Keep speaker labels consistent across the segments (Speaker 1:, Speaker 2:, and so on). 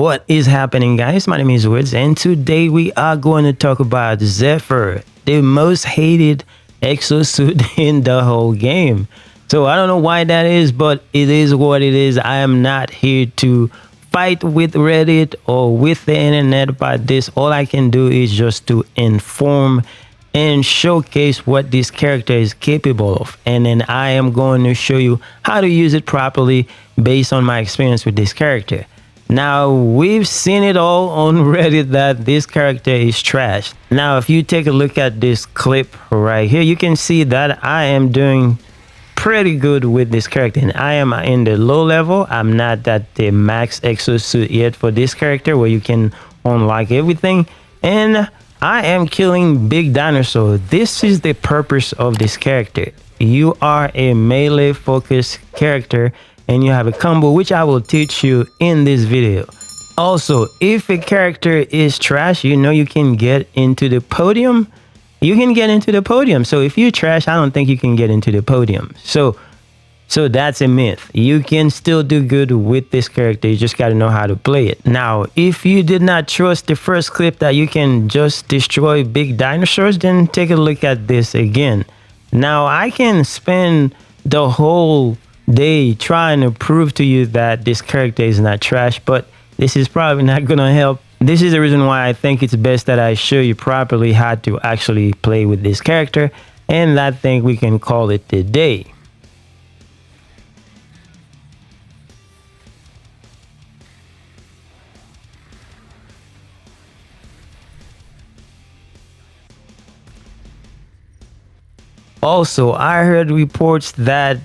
Speaker 1: What is happening, guys? My name is Woods, and today we are going to talk about Zephyr, the most hated exosuit in the whole game. So I don't know why that is, but it is what it is. I am not here to fight with Reddit or with the internet about this. All I can do is just to inform and showcase what this character is capable of, and then I am going to show you how to use it properly based on my experience with this character. Now, we've seen it all on Reddit that this character is trash. Now, if you take a look at this clip right here, you can see that I am doing pretty good with this character, and I am in the low level. I'm not at the max exosuit yet for this character where you can unlock everything, and I am killing big dinosaurs. This is the purpose of this character. You are a melee focused character and you have a combo, which I will teach you in this video. Also, if a character is trash, you know you can get into the podium. You can get into the podium. So if you're trash, I don't think you can get into the podium. So that's a myth. You can still do good with this character. You just got to know how to play it. Now, if you did not trust the first clip that you can just destroy big dinosaurs, then take a look at this again. Now, I can spend the whole day trying to prove to you that this character is not trash, but this is probably not going to help. This is the reason why I think it's best that I show you properly how to actually play with this character, and I think we can call it a day. Also, I heard reports that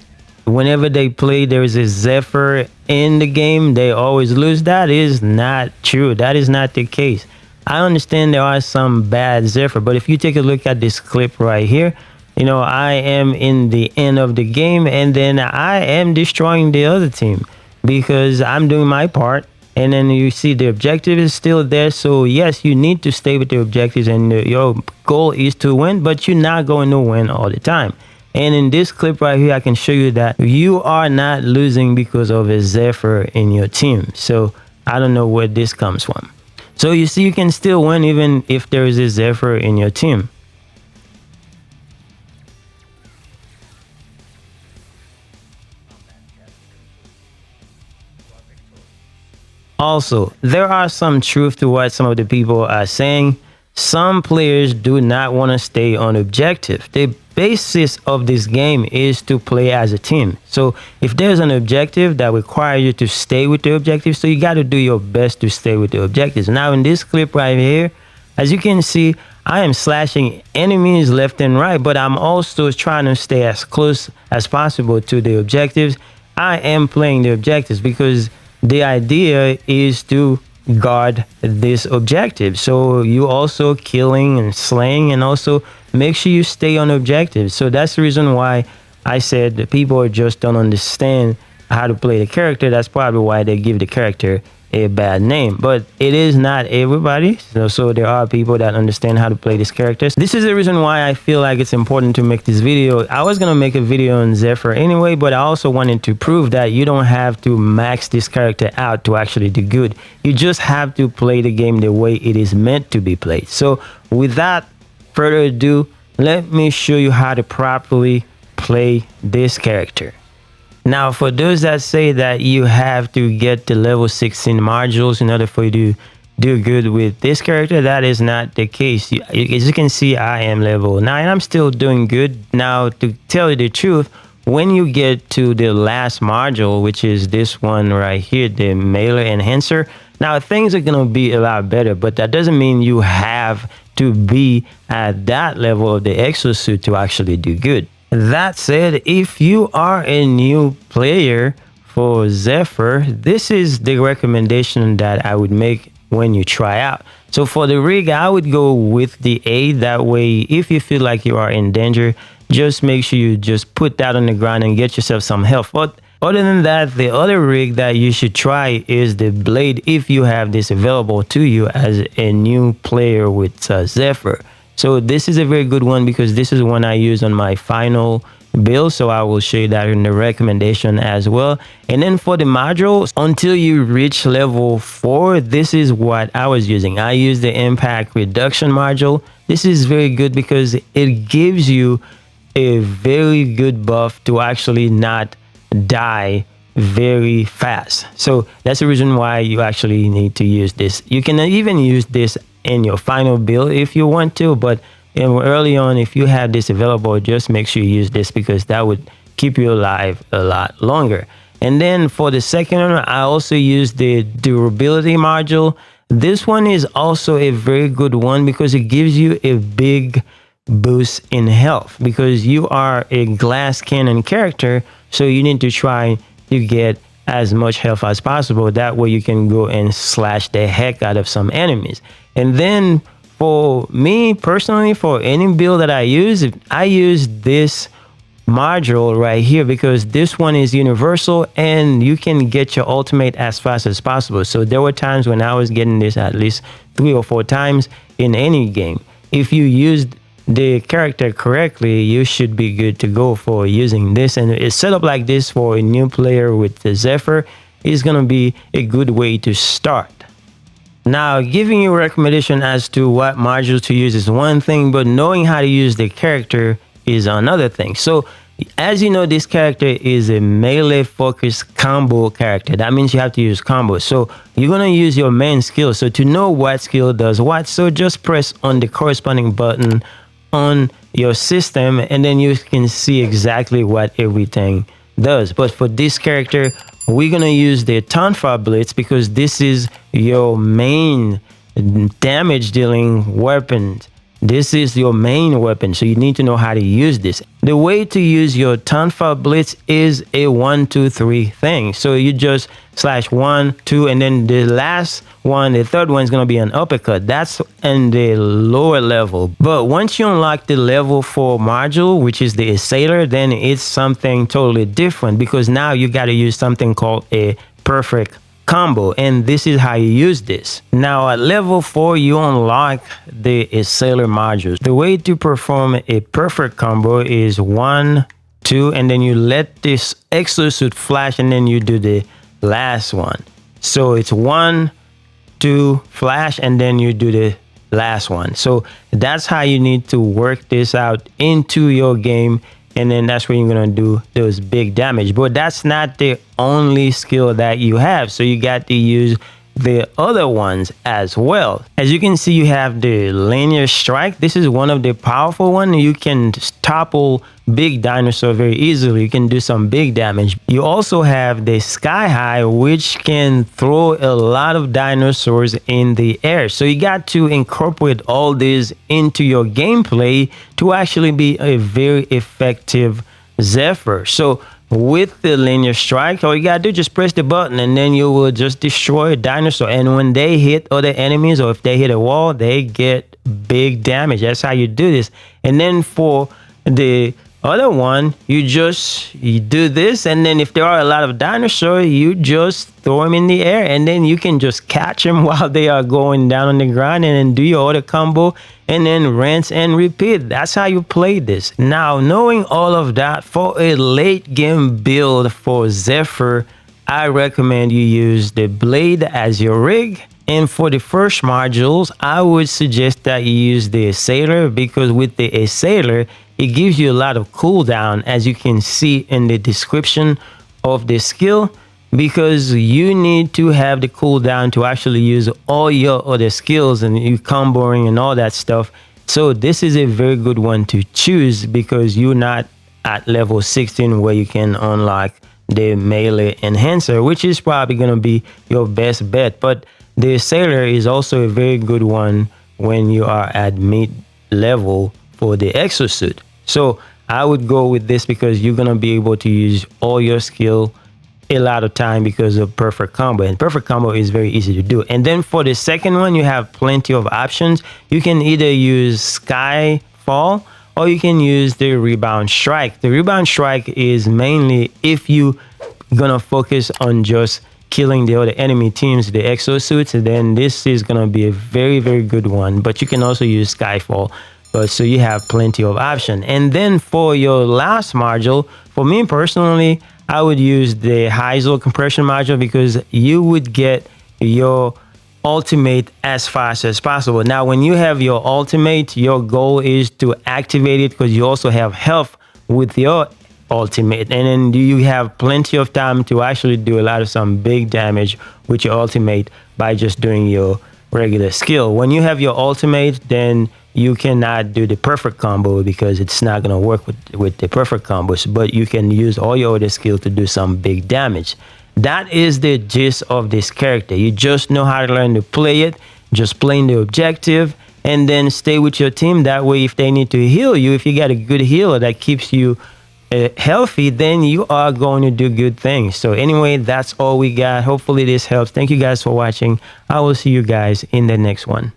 Speaker 1: whenever they play, there is a Zephyr in the game, they always lose. That is not true. That is not the case. I understand there are some bad Zephyr, but if you take a look at this clip right here, you know, I am in the end of the game, and then I am destroying the other team because I'm doing my part. And then you see the objective is still there. So yes, you need to stay with the objectives, and your goal is to win, but you're not going to win all the time. And in this clip right here, I can show you that you are not losing because of a Zephyr in your team. So I don't know where this comes from. So you see, you can still win even if there is a Zephyr in your team. Also, there are some truth to what some of the people are saying. Some players do not want to stay on objective. The basis of this game is to play as a team. So if there's an objective that requires you to stay with the objective, so you got to do your best to stay with the objectives. Now in this clip right here, as you can see, I am slashing enemies left and right, but I'm also trying to stay as close as possible to the objectives. I am playing the objectives because the idea is to guard this objective. So you also killing and slaying, and also make sure you stay on objectives. So that's the reason why I said that people just don't understand how to play the character. That's probably why they give the character a bad name, but it is not everybody. So there are people that understand how to play this character. This is the reason why I feel like it's important to make this video. I was gonna make a video on Zephyr anyway, but I also wanted to prove that you don't have to max this character out to actually do good. You just have to play the game the way it is meant to be played. So without further ado, let me show you how to properly play this character. Now, for those that say that you have to get the level 16 modules in order for you to do good with this character, that is not the case. As you can see, I am level 9. I'm still doing good. Now, to tell you the truth, when you get to the last module, which is this one right here, the melee enhancer, now things are going to be a lot better, but that doesn't mean you have to be at that level of the exosuit to actually do good. That said, if you are a new player for Zephyr, this is the recommendation that I would make when you try out. So for the rig, I would go with the A. That way, if you feel like you are in danger, just make sure you just put that on the ground and get yourself some health. But other than that, the other rig that you should try is the blade if you have this available to you as a new player with Zephyr. So this is a very good one because this is one I use on my final build, so I will show you that in the recommendation as well. And then for the modules, until you reach level 4, this is what I was using. I used the impact reduction module. This is very good because it gives you a very good buff to actually not die very fast. So that's the reason why you actually need to use this. You can even use this in your final build if you want to, but early on, if you have this available, just make sure you use this because that would keep you alive a lot longer. And then for the second one, I also use the durability module. This one is also a very good one because it gives you a big boost in health because you are a glass cannon character, so you need to try to get as much health as possible. That way you can go and slash the heck out of some enemies. And then for me personally, for any build that I use this module right here because this one is universal and you can get your ultimate as fast as possible. So there were times when I was getting this at least 3 or 4 times in any game. If you used the character correctly, you should be good to go for using this. And it's set up like this for a new player with the Zephyr is going to be a good way to start. Now, giving you a recommendation as to what modules to use is one thing, but knowing how to use the character is another thing. So as you know, this character is a melee focused combo character. That means you have to use combos. So you're going to use your main skill. So to know what skill does what, so just press on the corresponding button on your system and then you can see exactly what everything does. But for this character, we're going to use the Tonfa Blitz because this is your main damage dealing weapon. This is your main weapon, so you need to know how to use this. The way to use your Tonfa Blitz is a 1, 2, 3 thing. So you just slash 1, 2, and then the last one, the third one is going to be an uppercut. That's in the lower level. But once you unlock the level 4 module, which is the Assailer, then it's something totally different because now you got to use something called a perfect combo, and this is how you use this. Now at level 4 you unlock the Assailer modules. The way to perform a perfect combo is 1, 2, and then you let this Exosuit flash and then you do the last one. So it's 1, 2, flash, and then you do the last one. So that's how you need to work this out into your game, and then that's where you're gonna do those big damage. But that's not the only skill that you have, so you got to use the other ones as well. As you can see, you have the linear strike. This is one of the powerful ones. You can topple big dinosaur very easily. You can do some big damage. You also have the sky high, which can throw a lot of dinosaurs in the air. So you got to incorporate all this into your gameplay to actually be a very effective Zephyr. So with the linear strike, all you gotta do is just press the button and then you will just destroy a dinosaur. And when they hit other enemies or if they hit a wall, they get big damage. That's how you do this. And then for the other one, you do this, and then if there are a lot of dinosaurs, you just throw them in the air and then you can just catch them while they are going down on the ground and then do your other combo and then rinse and repeat. That's how you play this. Now, knowing all of that, for a late game build for Zephyr, I recommend you use the blade as your rig. And for the first modules, I would suggest that you use the Assailer, because with the Assailer, it gives you a lot of cooldown, as you can see in the description of the skill, because you need to have the cooldown to actually use all your other skills and you comboing and all that stuff. So this is a very good one to choose because you're not at level 16 where you can unlock the melee enhancer, which is probably going to be your best bet. But the Assailer is also a very good one when you are at mid level for the Exosuit. So I would go with this because you're going to be able to use all your skill a lot of time because of perfect combo, and perfect combo is very easy to do. And then for the second one, you have plenty of options. You can either use Skyfall or you can use the Rebound Strike. The Rebound Strike is mainly if you gonna focus on just killing the other enemy teams, the Exosuits, then this is gonna be a very, very good one. But you can also use Skyfall. but so you have plenty of option. And then for your last module, for me personally, I would use the hi-xol compression module, because you would get your ultimate as fast as possible. Now, when you have your ultimate, your goal is to activate it, because you also have health with your ultimate, and then you have plenty of time to actually do a lot of some big damage with your ultimate by just doing your regular skill. When you have your ultimate, then you cannot do the perfect combo, because it's not going to work with the perfect combos, but you can use all your other skills to do some big damage. That is the gist of this character. You just know how to learn to play it, just playing the objective, and then stay with your team. That way, if they need to heal you, if you got a good healer that keeps you healthy, then you are going to do good things. So anyway, that's all we got. Hopefully this helps. Thank you guys for watching. I will see you guys in the next one.